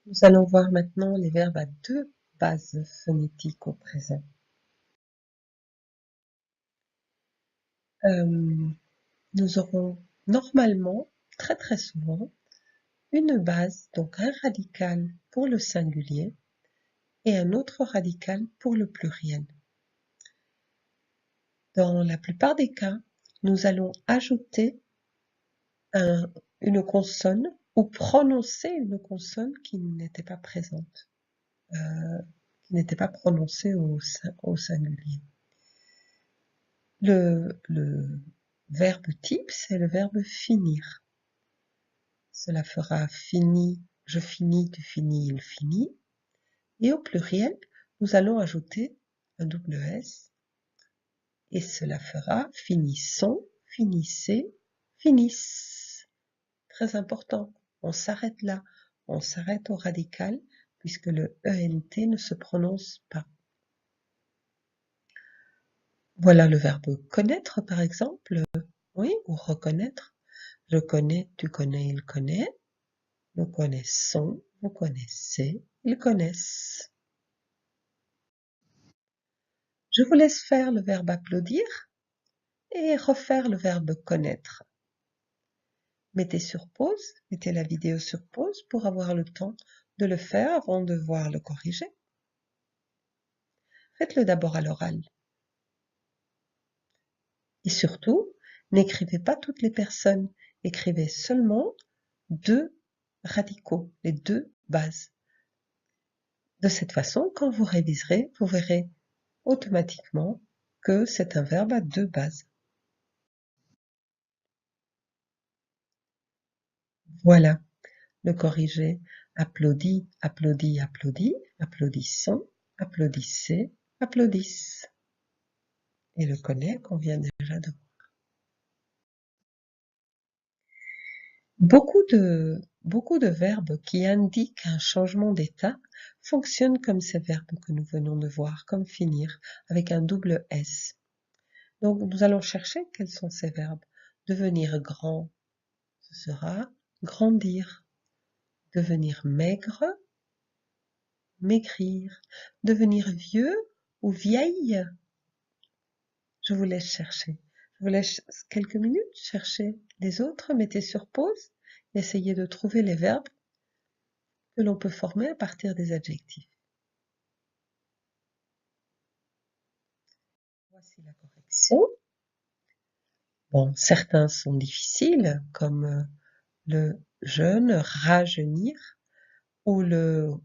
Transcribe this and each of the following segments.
Nous allons voir maintenant les verbes à deux bases phonétiques au présent. Nous aurons normalement, très souvent, une base, donc un radical pour le singulier et un autre radical pour le pluriel. Dans la plupart des cas, nous allons ajouter une consonne ou prononcer une consonne qui n'était pas présente, qui n'était pas prononcée au singulier. Le verbe type, c'est le verbe finir. Cela fera fini, je finis, tu finis, il finit. Et au pluriel, nous allons ajouter un double S et cela fera finissons, finissez, finissent. Très important, on s'arrête là, on s'arrête au radical puisque le ENT ne se prononce pas. Voilà le verbe connaître par exemple, oui, ou reconnaître. Je connais, tu connais, il connaît. Nous connaissons, vous connaissez, ils connaissent. Je vous laisse faire le verbe applaudir et refaire le verbe connaître. Mettez sur pause, mettez la vidéo sur pause pour avoir le temps de le faire avant de voir le corriger. Faites-le d'abord à l'oral. Et surtout, n'écrivez pas toutes les personnes, écrivez seulement deux radicaux, les deux bases. De cette façon, quand vous réviserez, vous verrez automatiquement que c'est un verbe à deux bases. Voilà, le corrigé. Applaudit, applaudit, applaudit, applaudissons, applaudissez, applaudissent. Et le connaît qu'on vient déjà de voir. Beaucoup de verbes qui indiquent un changement d'état fonctionnent comme ces verbes que nous venons de voir, comme finir, avec un double S. Donc nous allons chercher quels sont ces verbes. Devenir grand, ce sera grandir. Devenir maigre, maigrir. Devenir vieux ou vieille. Je vous laisse chercher. Je vous laisse quelques minutes chercher les autres. Mettez sur pause et essayez de trouver les verbes que l'on peut former à partir des adjectifs. Voici la correction. Bon, certains sont difficiles, comme le jeune, rajeunir, ou le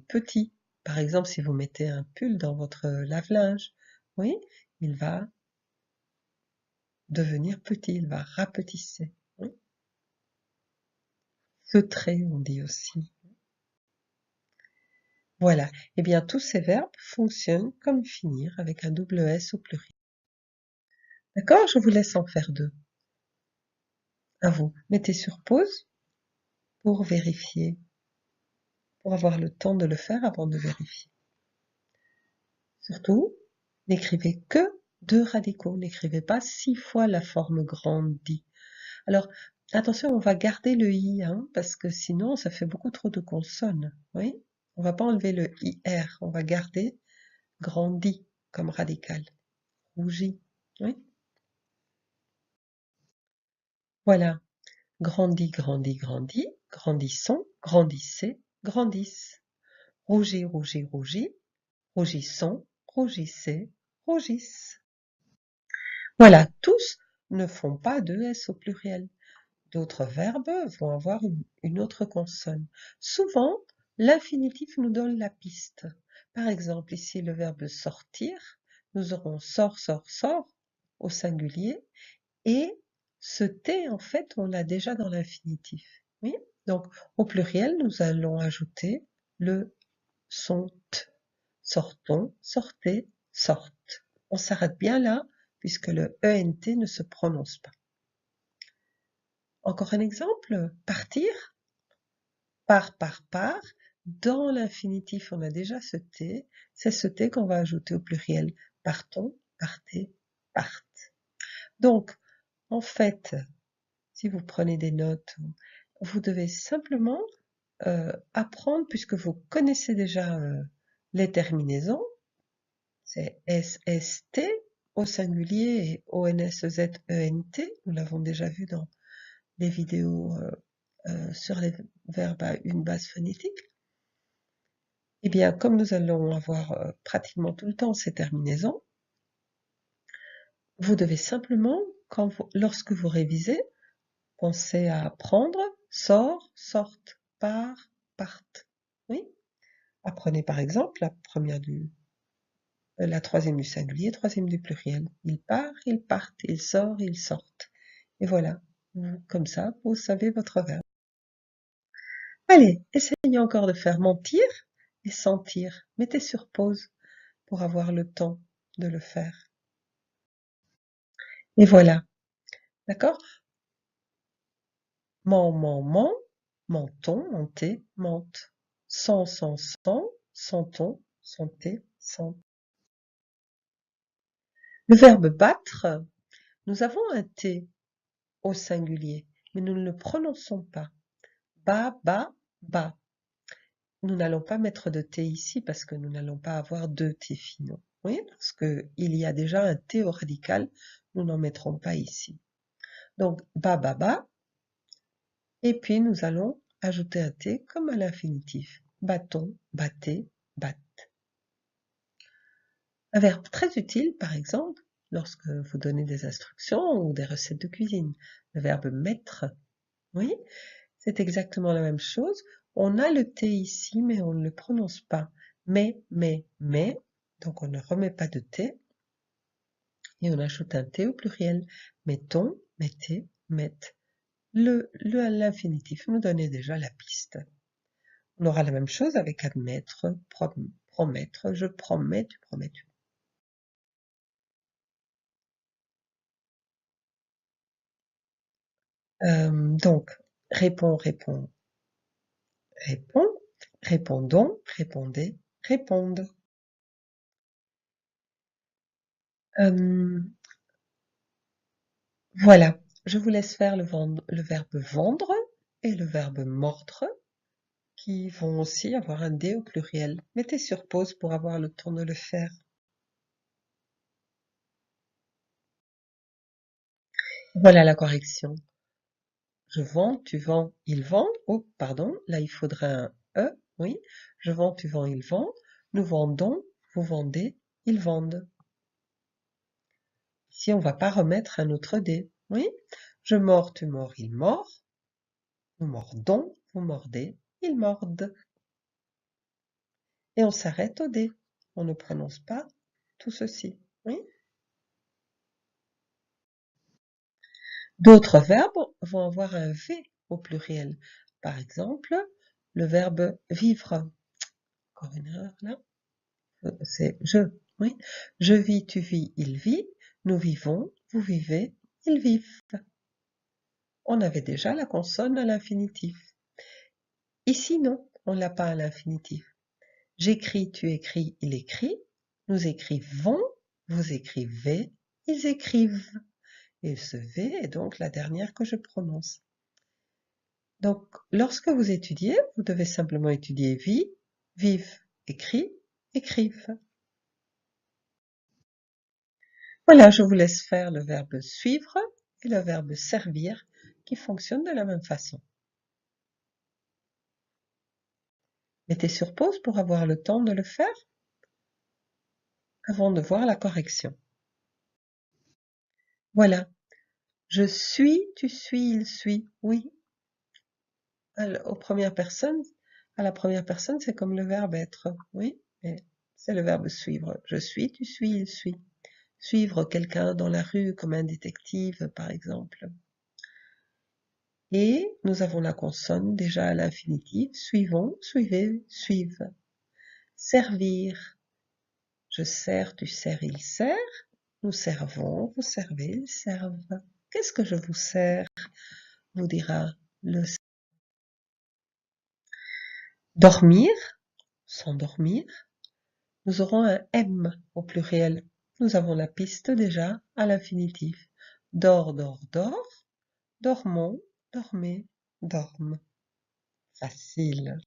petit. Par exemple, si vous mettez un pull dans votre lave-linge, oui, il va devenir petit, il va rapetisser. Oui. Feutrer, on dit aussi. Voilà. Eh bien, tous ces verbes fonctionnent comme finir avec un double S au pluriel. D'accord? Je vous laisse en faire deux. À vous. Mettez sur pause pour vérifier, pour avoir le temps de le faire avant de vérifier. Surtout, n'écrivez que deux radicaux. N'écrivez pas 6 fois la forme grandie. Alors, attention, on va garder le i, hein, parce que sinon, ça fait beaucoup trop de consonnes. Oui? On va pas enlever le ir, on va garder grandi comme radical. Rougi. Oui? Voilà. Grandit, grandit, grandit. Grandissons, grandissez, grandissent. Rougit, rougit, rougit. Rougissons, rougissez, rougissent. Voilà, tous ne font pas de S au pluriel. D'autres verbes vont avoir une autre consonne. Souvent, l'infinitif nous donne la piste. Par exemple, ici, le verbe sortir, nous aurons sort, sort, sort au singulier et ce T, en fait, on l'a déjà dans l'infinitif. Oui? Donc, au pluriel, nous allons ajouter le son T. Sortons, sortez, sortent. On s'arrête bien là, puisque le ENT ne se prononce pas. Encore un exemple, partir, part, part. Dans l'infinitif, on a déjà ce T. C'est ce T qu'on va ajouter au pluriel. Partons, partez, partent. Donc, en fait, si vous prenez des notes, vous devez simplement apprendre, puisque vous connaissez déjà les terminaisons, c'est SST au singulier et ONSEZENT, nous l'avons déjà vu dans les vidéos sur les verbes à une base phonétique. Eh bien, comme nous allons avoir pratiquement tout le temps ces terminaisons, vous devez simplement, lorsque vous révisez, penser à prendre, sort, sorte, part, parte. Oui. Apprenez par exemple la troisième du singulier, troisième du pluriel. Il part, il parte, il sort, il sorte. Et voilà. Comme ça, vous savez votre verbe. Allez, essayez encore de faire mentir et sentir. Mettez sur pause pour avoir le temps de le faire. Et voilà. D'accord? Ment, menton, monter, mente. Sans, sentons, sentez, sent. Le verbe battre, nous avons un T au singulier, mais nous ne le prononçons pas. Ba, ba. Nous n'allons pas mettre de T ici parce que nous n'allons pas avoir deux T finaux. Oui, parce qu'il y a déjà un T au radical, nous n'en mettrons pas ici. Donc, ba. Et puis, nous allons ajouter un T comme à l'infinitif. Bâton, battez, batte. Un verbe très utile, par exemple, lorsque vous donnez des instructions ou des recettes de cuisine. Le verbe mettre. Oui, c'est exactement la même chose. On a le T ici, mais on ne le prononce pas. Mais. Donc on ne remet pas de T. Et on ajoute un T au pluriel. Mettons, mettez, mette. L'infinitif nous donnait déjà la piste. On aura la même chose avec admettre, promettre, je promets, tu promets, tu. Donc, répond, répondons, répondez, répondent. Voilà, je vous laisse faire le verbe vendre et le verbe mordre, qui vont aussi avoir un D au pluriel. Mettez sur pause pour avoir le temps de le faire. Voilà la correction. Je vends, tu vends, il vend. Oh, pardon, là il faudrait un E, oui. Je vends, tu vends, il vend. Nous vendons, vous vendez, ils vendent. Ici, on ne va pas remettre un autre D, oui. Je mords, tu mords, il mord. Nous mordons, vous mordez, ils mordent. Et on s'arrête au D. On ne prononce pas tout ceci, oui. D'autres verbes vont avoir un V au pluriel. Par exemple, le verbe vivre. Encore une erreur là. C'est je, oui. Je vis, tu vis, il vit. Nous vivons, vous vivez, ils vivent. On avait déjà la consonne à l'infinitif. Ici, non, on l'a pas à l'infinitif. J'écris, tu écris, il écrit. Nous écrivons, vous écrivez, ils écrivent. Et ce V est donc la dernière que je prononce. Donc, lorsque vous étudiez, vous devez simplement étudier vit, vive, écrit, écrive. Voilà, je vous laisse faire le verbe suivre et le verbe servir qui fonctionnent de la même façon. Mettez sur pause pour avoir le temps de le faire avant de voir la correction. Voilà. Je suis, tu suis, il suit. Oui. À la première personne, c'est comme le verbe être. Oui, mais c'est le verbe suivre. Je suis, tu suis, il suit. Suivre quelqu'un dans la rue comme un détective, par exemple. Et nous avons la consonne déjà à l'infinitif. Suivons, suivez, suivent. Servir. Je sers, tu sers, il sert. Nous servons, vous servez, ils servent. Qu'est-ce que je vous sers? Vous dira le dormir, s'endormir. Nous aurons un M au pluriel. Nous avons la piste déjà à l'infinitif. Dors, dormons, dormez, dorment. Facile.